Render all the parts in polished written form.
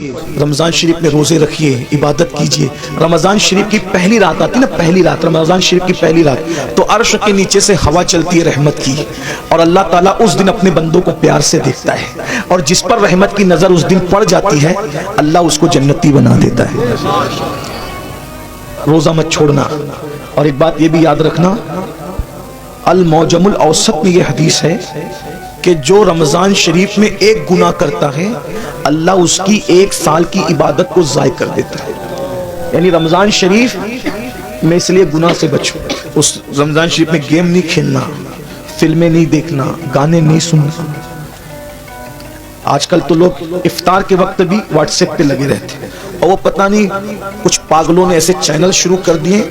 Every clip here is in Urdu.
رمضان شریف میں روزے رکھیے، عبادت کیجئے۔ رمضان شریف کی پہلی رات آتی نا، پہلی رات رمضان شریف کی پہلی رات، تو عرش کے نیچے سے ہوا چلتی ہے رحمت کی، اور اللہ تعالیٰ اس دن اپنے بندوں کو پیار سے دیکھتا ہے، اور جس پر رحمت کی نظر اس دن پڑ جاتی ہے اللہ اس کو جنتی بنا دیتا ہے۔ روزہ مت چھوڑنا۔ اور ایک بات یہ بھی یاد رکھنا، المعجم الاوسط میں یہ حدیث ہے کہ جو رمضان شریف میں ایک گناہ کرتا ہے اللہ اس کی 1 سال کی عبادت کو ضائع کر دیتا ہے۔ یعنی رمضان شریف میں اس لیے گناہ سے بچو، اس رمضان شریف میں گیم نہیں کھیلنا، فلمیں نہیں دیکھنا، گانے نہیں سننا۔ آج کل تو لوگ افطار کے وقت بھی واٹس ایپ پہ لگے رہتے ہیں، اور وہ پتہ نہیں کچھ پاگلوں نے ایسے چینل شروع کر دیے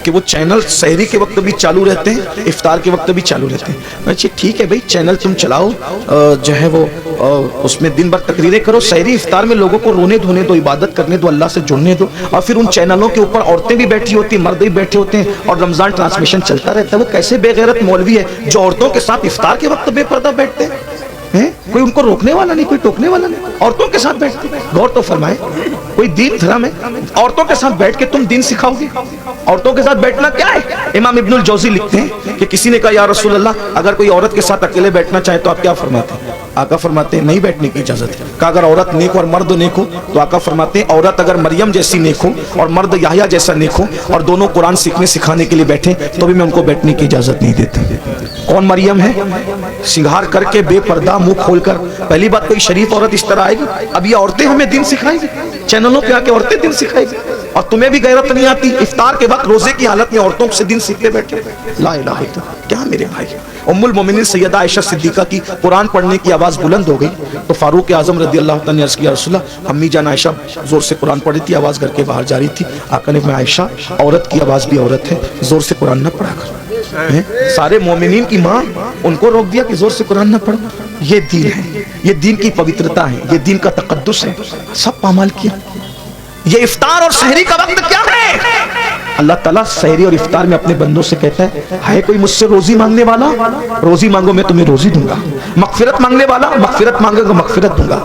کہ وہ چینل سحری کے وقت بھی چالو رہتے ہیں، افطار کے وقت بھی چالو رہتے ہیں۔ اچھا ٹھیک ہے بھائی، چینل تم چلاؤ، جو ہے وہ اس میں دن بھر تقریریں کرو، سحری افطار میں لوگوں کو رونے دھونے دو، عبادت کرنے دو، اللہ سے جڑنے دو، اور پھر ان چینلوں کے اوپر عورتیں بھی بیٹھی ہوتی ہیں، مرد بھی بیٹھے ہوتے ہیں، اور رمضان ٹرانسمیشن چلتا رہتا ہے۔ وہ کیسے بے غیرت مولوی ہے جو عورتوں کے ساتھ افطار کے وقت بے پردہ بیٹھتے ہیں؟ کوئی ان کو روکنے والا نہیں، کوئی ٹوکنے والا نہیں، عورتوں کے ساتھ بیٹھتے ہیں۔ غور تو فرمائے، کوئی دین دھرم ہے؟ عورتوں کے ساتھ بیٹھ کے تم دین سکھاؤ گے؟ عورتوں کے ساتھ بیٹھنا کیا ہے؟ امام ابن الجوزی لکھتے ہیں کہ کسی نے کہا یا رسول اللہ اگر کوئی عورت کے ساتھ اکیلے بیٹھنا چاہے تو آپ کیا فرماتے ہیں؟ آقا فرماتے ہیں نہیں بیٹھنے کی اجازت ہے۔ کہا اگر عورت نیک اور مرد نیک ہو تو آقا فرماتے ہیں عورت اگر مریم جیسی نیک ہو اور مرد یحییٰ جیسا نیک ہو اور دونوں قرآن سیکھنے سکھانے کے لیے بیٹھیں تو بھی میں ان کو بیٹھنے کی اجازت نہیں دیتا۔ کون مریم ہے؟ سنگھار کر کے بے پردہ منہ کھول کر، پہلی بات کوئی شریف عورت اس طرح آئے گی؟ اب یہ عورتیں ہمیں دین سکھائیں گی، چینلوں پہ آ کے عورتیں دین سکھائیں گی، اور تمہیں بھی غیرت نہیں آتی افطار کے وقت روزے کی حالت میں عورتوں سے دین سیکھتے بیٹھے۔ لا الہ الا اللہ، کیا میرے بھائی! ام المومنین سیدہ عائشہ صدیقہ کی قرآن پڑھنے کی آواز بلند ہو گئی تو فاروق اعظم رضی اللہ تعالیٰ نے عرض کیا رسول اللہ امی جان عائشہ زور سے قرآن پڑھی تھی، آواز کر کے باہر جا رہی تھی۔ آقا نے فرمایا عائشہ عورت کی آواز بھی عورت ہے، زور سے قرآن نہ پڑھا کر۔ سارے مومنین کی ماں، ان کو روک دیا کہ زور سے قرآن نہ پڑھو۔ یہ دین ہے، یہ دین کی پوترتا ہے، یہ دین کا تقدس ہے، سب پامال کیا۔ یہ افطار اور سحری کا وقت کیا ہے؟ اللہ تعالیٰ سحری اور افطار میں اپنے بندوں سے کہتا ہے کوئی مجھ سے روزی مانگنے والا؟ روزی مانگو میں تمہیں روزی دوں گا۔ مغفرت مانگنے والا؟ مغفرت مانگے گا مغفرت دوں گا۔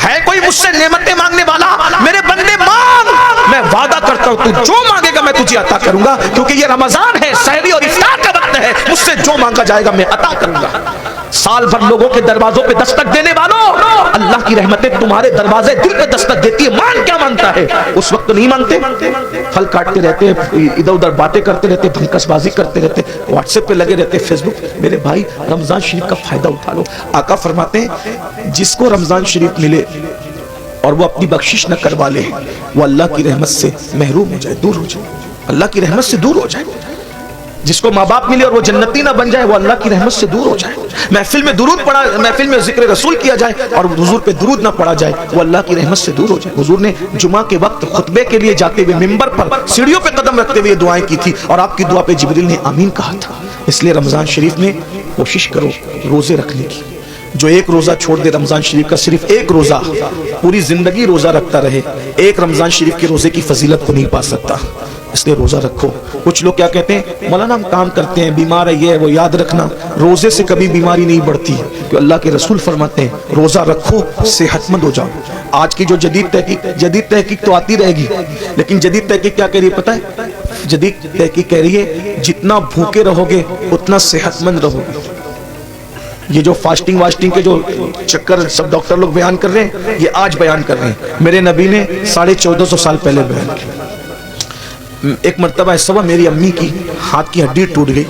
ہے کوئی مجھ سے نعمتیں مانگنے والا؟ میرے بندے مانگ، میں وعدہ کرتا ہوں تو جو مانگے گا میں تجھے عطا کروں گا، کیونکہ یہ رمضان ہے، سحری اور افطار کا وقت ہے، مجھ سے جو مانگا جائے گا میں عطا کروں گا۔ سال بھر لوگوں کے دروازوں پہ دستک دینے والوں، اللہ کی رحمتیں تمہارے دروازے دل پہ دستک دیتی ہے، مان کیا مانگتا ہے؟ اس وقت نہیں مانگتے، پھل کاٹتے رہتے، ادھر ادھر باتیں کرتے رہتے، بھنکس بازی کرتے رہتے، واٹس ایپ پہ لگے رہتے، فیس بک۔ میرے بھائی رمضان شریف کا فائدہ اٹھا لو۔ آقا فرماتے ہیں جس کو رمضان شریف ملے اور وہ اپنی بخشش نہ کروا لے وہ اللہ کی رحمت سے محروم ہو جائے، دور ہو جائے، اللہ کی رحمت سے دور ہو جائے۔ جس کو ماں باپ ملے اور وہ جنتی نہ بن جائے وہ اللہ کی رحمت سے دور ہو جائے۔ محفل میں درود پڑھا، محفل میں ذکر رسول کیا جائے اور حضور پہ درود نہ پڑھا جائے وہ اللہ کی رحمت سے دور ہو جائے۔ حضور نے جمعہ کے وقت خطبے کے لیے جاتے ہوئے منبر پر سیڑھیوں پہ قدم رکھتے ہوئے دعائیں کی تھی، اور آپ کی دعا پہ جبریل نے آمین کہا تھا۔ اس لیے رمضان شریف میں کوشش کرو روزے رکھنے کی۔ جو ایک روزہ چھوڑ دے رمضان شریف کا، صرف ایک روزہ، پوری زندگی روزہ رکھتا رہے، ایک رمضان شریف کے روزے کی فضیلت کو نہیں پا سکتا۔ اس لیے روزہ رکھو۔ کچھ لوگ کیا کہتے ہیں مولانا ہم کام کرتے ہیں، بیمار ہے، یہ ہے وہ، یاد رکھنا روزے سے کبھی بیماری نہیں بڑھتی، کہ اللہ کے رسول فرماتے ہیں روزہ رکھو صحت مند ہو جاؤ۔ آج کی جو جدید تحقیق تو آتی رہے گی، لیکن جدید تحقیق کیا کہہ رہی ہے پتہ ہے؟ جدید تحقیق کہہ رہی ہے جتنا بھوکے رہو گے اتنا صحت مند رہو گے۔ یہ جو فاسٹنگ واسٹنگ کے جو چکر سب ڈاکٹر لوگ بیان کر رہے ہیں یہ آج بیان کر رہے ہیں، میرے نبی نے 1450 سال پہلے بیان کیا۔ ایک مرتبہ ایسا ہوا میری امی کی ہاتھ کی ہڈی ٹوٹ گئی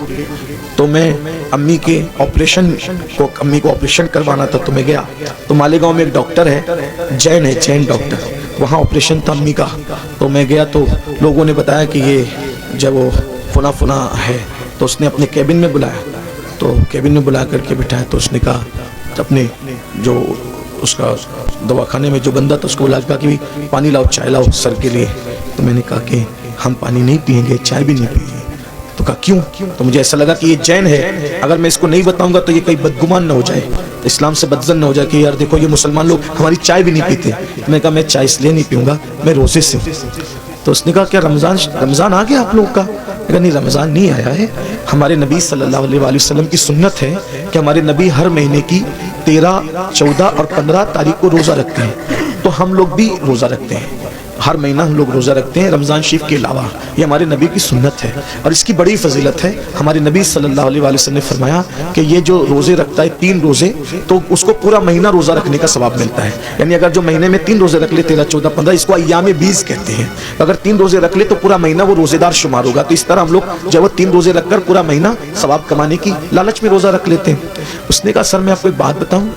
تو میں امی کو آپریشن کروانا تھا تو میں گیا، تو مالیگاؤں میں ایک ڈاکٹر ہے، جین ہے، جین ڈاکٹر، وہاں آپریشن تھا امی کا، تو میں گیا تو لوگوں نے بتایا کہ یہ جب وہ فنا ہے، تو اس نے اپنے کیبن میں بلایا، تو کیبن میں بلا کر کے بٹھایا، تو اس نے کہا اپنے جو اس کا دواخانے میں جو بندہ تھا اس کو بلا کہا کہ پانی لاؤ، چائے لاؤ سر کے لیے، تو میں نے کہا کہ ہم پانی نہیں پیئیں گے، چائے بھی نہیں پیئیں گے۔ تو کہا کیوں؟ تو مجھے ایسا لگا کہ یہ جین ہے، اگر میں اس کو نہیں بتاؤں گا تو یہ کہیں بدگمان نہ ہو جائے، اسلام سے بدزن نہ ہو جائے کہ یار دیکھو یہ مسلمان لوگ ہماری چائے بھی نہیں پیتے۔ میں نے کہا میں چائے اس لیے نہیں پیوں گا، میں روزے سے ہوں۔ تو اس نے کہا کیا رمضان آ گیا آپ لوگ کا؟ میں کہا نہیں رمضان نہیں آیا ہے، ہمارے نبی صلی اللہ علیہ وآلہ وسلم کی سنت ہے کہ ہمارے نبی ہر مہینے کی 13، 14 اور 15 تاریخ کو روزہ رکھتے ہیں۔ تو ہم لوگ بھی روزہ رکھتے ہیں، ہر مہینہ ہم لوگ روزہ رکھتے ہیں رمضان شریف کے علاوہ، یہ ہمارے نبی کی سنت ہے اور اس کی بڑی فضیلت ہے۔ ہمارے نبی صلی اللہ علیہ وسلم نے فرمایا کہ یہ جو روزے رکھتا ہے 3 روزے، تو اس کو پورا مہینہ روزہ رکھنے کا ثواب ملتا ہے۔ یعنی اگر جو مہینے میں 3 روزے رکھ لے 13 14 15، اس کو ایام بیز کہتے ہیں، اگر 3 روزے رکھ لے تو پورا مہینہ وہ روزے دار شمار ہوگا۔ تو اس طرح ہم لوگ جب وہ 3 روزے رکھ کر پورا مہینہ ثواب کمانے کی لالچ میں روزہ رکھ لیتے ہیں۔ اس نے کہا سر میں آپ کو ایک بات بتاؤں،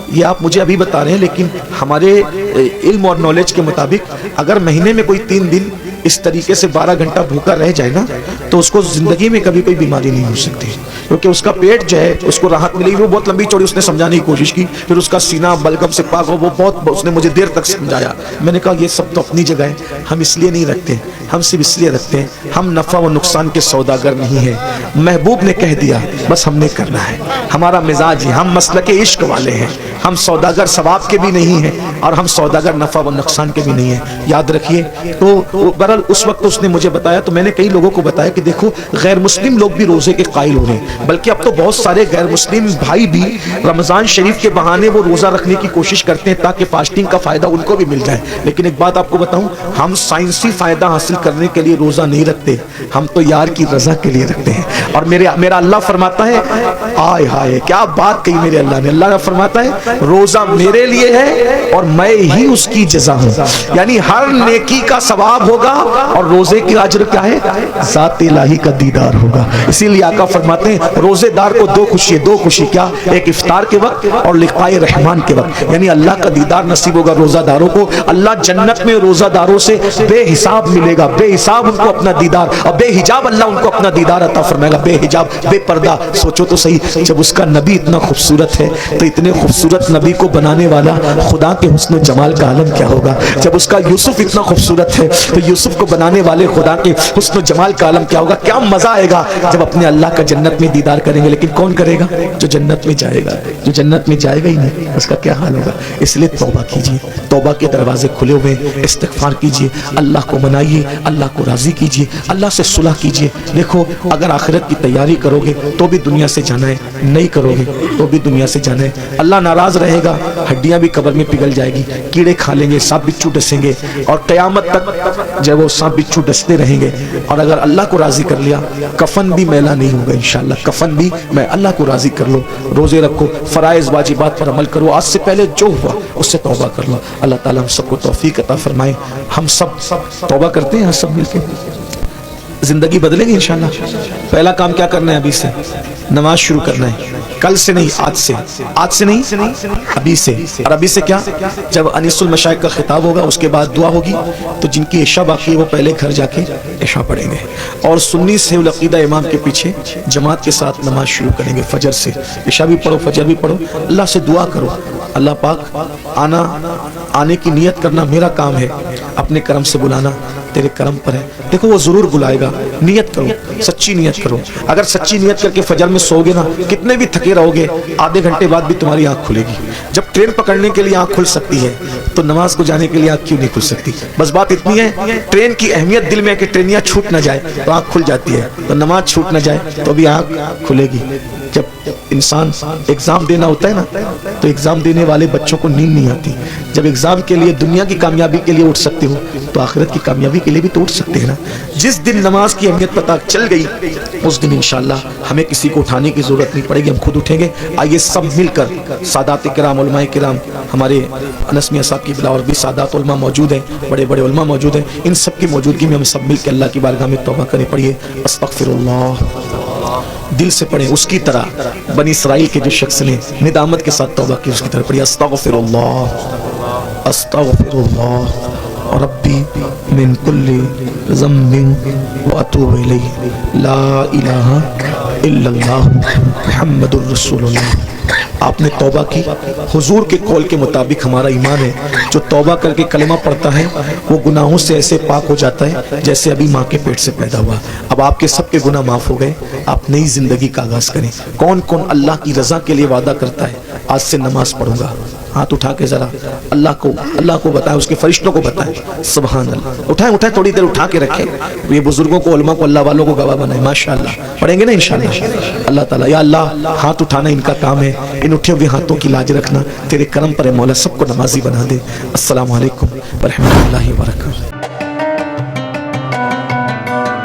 یہ آپ مجھے ابھی بتا رہے ہیں لیکن ہمارے علم اور نالج کے مطابق اگر مہینے میں کوئی 3 دن اس طریقے سے 12 گھنٹہ بھوکا رہ جائے نا تو اس کو زندگی میں کبھی کوئی بیماری نہیں ہو سکتی، کیونکہ اس کا پیٹ جو ہے اس کو راحت ملے گی۔ وہ بہت لمبی چوڑی اس نے سمجھانے کی کوشش کی، پھر اس کا سینہ بلغم سے پاک ہو، وہ بہت اس نے مجھے دیر تک سمجھایا۔ میں نے کہا یہ سب تو اپنی جگہ ہے، ہم اس لیے نہیں رکھتے، ہم صرف اس لیے رکھتے ہیں ہم نفع و نقصان کے سوداگر نہیں ہیں۔ محبوب نے کہہ دیا بس ہم نے کرنا ہے، ہمارا مزاج ہے، ہم مسلک عشق والے ہیں، ہم سوداگر ثواب کے بھی نہیں ہیں اور ہم سوداگر نفع و نقصان کے بھی نہیں ہیں، یاد رکھیے۔ تو بہرحال اس وقت اس نے مجھے بتایا تو میں نے کئی لوگوں کو بتایا کہ دیکھو غیر مسلم لوگ بھی روزے کے قائل ہو رہے ہیں، بلکہ اب تو بہت سارے غیر مسلم بھائی بھی رمضان شریف کے بہانے وہ روزہ رکھنے کی کوشش کرتے ہیں تاکہ فاسٹنگ کا فائدہ ان کو بھی مل جائے۔ لیکن ایک بات آپ کو بتاؤں، ہم سائنسی فائدہ حاصل کرنے کے لیے روزہ نہیں رکھتے، ہم تو یار کی رضا کے لیے رکھتے ہیں۔ اور میرا اللہ فرماتا ہے، آئے ہائے کیا بات کہی میرے اللہ نے، اللہ فرماتا ہے روزہ میرے لیے ہے اور میں ہی اس کی جزا ہوں، یعنی ہر نیکی کا ثواب ہوگا اور روزے کی اجر کیا ہے؟ ذات الہی کا دیدار ہوگا۔ اسی لیے آقا فرماتے ہیں روزے دار کو 2 خوشی کیا؟ ایک افطار کے وقت اور لقاء رحمان کے وقت، یعنی اللہ کا دیدار نصیب ہوگا روزہ داروں کو۔ اللہ جنت میں روزہ داروں سے بے حساب ملے گا، بے حساب ان کو اپنا دیدار، اور بے حجاب اللہ ان کو اپنا دیدار عطا فرمائے گا، بے حجاب بے پردہ۔ سوچو تو صحیح، جب اس کا نبی اتنا خوبصورت ہے تو اتنے خوبصورت نبی کو بنانے والا خدا کے حسن و جمال کا عالم کیا ہوگا۔ جب اس کا یوسف اتنا خوبصورت ہے تو یوسف کو بنانے والے خدا کے حسن و جمال کا عالم کیا ہوگا۔ کیا مزہ آئے گا جب اپنے اللہ کا جنت میں دیدار کریں گے۔ لیکن کون کرے گا؟ جو جنت میں جائے گا، جو جنت میں جائے گا ہی نہیں اس کا کیا حال ہوگا۔ اس لیے توبہ کیجیے، توبہ کے دروازے کھلے ہوئے، استغفار کیجیے، اللہ کو منائیے، اللہ کو راضی کیجیے، اللہ سے صلح کیجیے۔ دیکھو اگر آخرت کی تیاری کرو گے تو بھی دنیا سے جانا ہے، نہیں کرو گے تو بھی دنیا سے جانا ہے۔ اللہ ناراض رہے گا، ہڈیاں بھی قبر میں پگھل جائے گی، کیڑے کھا لیں گے، سانپ بچھو ڈسیں گے اور قیامت تک جب وہ سانپ بچھو ڈستے رہیں گے۔ اور اگر اللہ کو راضی کر لیا کفن بھی میلا نہیں ہوگا انشاءاللہ، کفن بھی میں اللہ کو راضی کر لو، روزے رکھو، فرائض واجبات پر عمل کرو، آج سے پہلے جو ہوا اس سے توبہ کر لو۔ اللہ تعالیٰ ہم سب کو توفیق عطا فرمائے۔ ہم سب توبہ کرتے ہیں سب مل کے، زندگی بدلے گی انشاءاللہ۔ پہلا کام کیا کرنا ہے؟ ابھی سے نماز شروع کرنا ہے، کل سے نہیں، آج سے نہیں، ابھی سے۔ اور ابھی سے کیا؟ جب انیس المشائخ کا خطاب ہوگا اس کے بعد دعا ہوگی تو جن کی عشاء باقی ہے وہ پہلے گھر جا کے عشاء پڑھیں گے اور سنی سے العقیدہ امام کے پیچھے جماعت کے ساتھ نماز شروع کریں گے فجر سے۔ عشاء بھی پڑھو، فجر بھی پڑھو، اللہ سے دعا کرو، اللہ پاک آنے کی نیت کرنا میرا کام ہے، اپنے کرم سے بلانا تیرے کرم پر ہے۔ دیکھو وہ ضرور بلائے گا، نیت کرو، سچی نیت کرو۔ اگر سچی نیت کر کے فجر میں سو گے نا، کتنے بھی تھکے رہو گے، آدھے گھنٹے بعد بھی تمہاری آنکھ کھلے گی۔ جب ٹرین پکڑنے کے لیے آنکھ کھل سکتی ہے تو نماز کو جانے کے لیے آنکھ کیوں نہیں کھل سکتی؟ بس بات اتنی ہے، ٹرین کی اہمیت دل میں ہے کہ ٹرینیاں چھوٹ نہ جائے تو آنکھ کھل جاتی ہے، تو نماز چھوٹ نہ جائے تو بھی آنکھ کھلے گی۔ جب انسان ایگزام دینا ہوتا ہے نا تو ایگزام دینے والے بچوں کو نیند نہیں آتی۔ جب ایگزام کے لیے دنیا کی کامیابی کے لیے اٹھ سکتے ہو تو آخرت کی کامیابی کے لیے بھی تو اٹھ سکتے ہیں نا۔ جس دن نماز کی اہمیت پتہ چل گئی اس دن انشاءاللہ ہمیں کسی کو اٹھانے کی ضرورت نہیں پڑے گی، ہم خود اٹھیں گے۔ آئیے سب مل کر سادات کرام، علماء کرام، ہمارے انس میاں صاحب کی بلا اور بھی سادات علماء موجود ہیں، بڑے بڑے علماء موجود ہیں، ان سب کی موجودگی میں ہم سب مل کے اللہ کی بارگاہ میں توبہ کریں۔ پڑھیے استغفر اللہ، دل سے پڑھیں اس کی طرح بنی اسرائیل کے جو شخص نے ندامت کے ساتھ توبہ کی اس کی طرح پڑھیے استغفر اللہ، استغفر اللہ ربی من کل ذنب واتوب الیہ، لا الہ الا اللہ محمد الرسول اللہ۔ آپ نے توبہ کی، حضور کے قول کے مطابق ہمارا ایمان ہے جو توبہ کر کے کلمہ پڑھتا ہے وہ گناہوں سے ایسے پاک ہو جاتا ہے جیسے ابھی ماں کے پیٹ سے پیدا ہوا۔ اب آپ کے سب کے گناہ معاف ہو گئے، آپ نئی زندگی کا آغاز کریں۔ کون کون اللہ کی رضا کے لیے وعدہ کرتا ہے آج سے نماز پڑھوں گا، ہاتھ اٹھا کے ذرا اللہ کو بتائیں، اس کے فرشتوں کو بتائیں. سبحان اللہ. اٹھائیں تھوڑی دیر اٹھا کے رکھیں. یہ بزرگوں کو، علماء کو اللہ والوں کو گواہ بنائیں. ماشاءاللہ پڑھیں گے نا انشاءاللہ. اللہ تعالیٰ، یا اللہ ہاتھ اٹھانا ان کا کام ہے، ان اٹھے ہوئے ہاتھوں کی لاج رکھنا تیرے کرم پر ہے مولا، سب کو نمازی بنا دے. السلام علیکم ورحمۃ اللہ وبرکاتہ.